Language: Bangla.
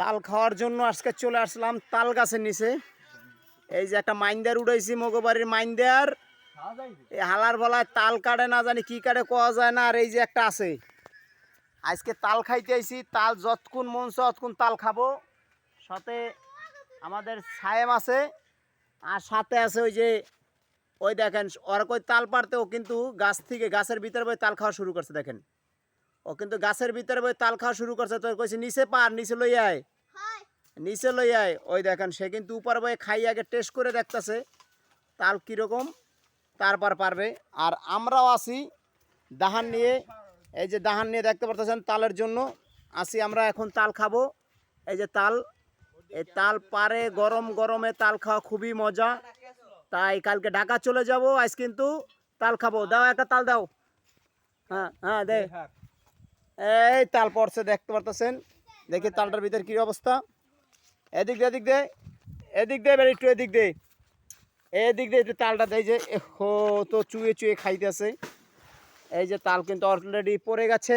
তাল খাওয়ার জন্য আজকে চলে আসলাম তাল গাছের নিচে। এই যে একটা মাইন্দার উড়াইছি, মগবাড়ির মাইন্দার। এই হালার বলায় তাল কাটে না জানি কি কাটে কোয়া যায় না। আর এই যে একটা আছে, আজকে তাল খাইতে আইছি। তাল যতক্ষণ মন চায় ততক্ষণ তাল খাবো। সাথে আমাদের সায়েম আছে, আর সাথে আছে ওই যে ওই দেখেন ওরা কই তাল পারতেও কিন্তু গাছ থেকে গাছের ভিতরে বই তাল খাওয়া শুরু করছে। দেখেন ও কিন্তু গাছের ভিতরে বই তাল খাওয়া শুরু করছে। তো কইছে নিচে পার, নিচে লই আয়, নিচে লই আয়। ওই দেখেন সে কিন্তু উপর বই খাই আগে টেস্ট করে দেখতেছে তাল কীরকম, তারপর পারবে। আর আমরাও আছি দাহান নিয়ে। এই যে দাহান নিয়ে দেখতে পারতেছেন তালের জন্য আসি আমরা। এখন তাল খাবো। এই যে তাল, এই তাল পারে গরম গরমে তাল খাওয়া খুবই মজা। তাই কালকে ঢাকা চলে যাব, আজ কিন্তু তাল খাবো। দাও একটা তাল দাও। হ্যাঁ হ্যাঁ দে। এই তাল পড়ছে দেখতে পারতেছেন। দেখি তালটার ভিতরে কি অবস্থা। এদিক দে, এদিক দে, এদিক দে, একটু এদিক দে, এদিক দে একটু তালটা দেয় যে হো তো চুয়ে চুয়ে খাইতেছে। এই যে তাল কিন্তু অলরেডি পড়ে গেছে।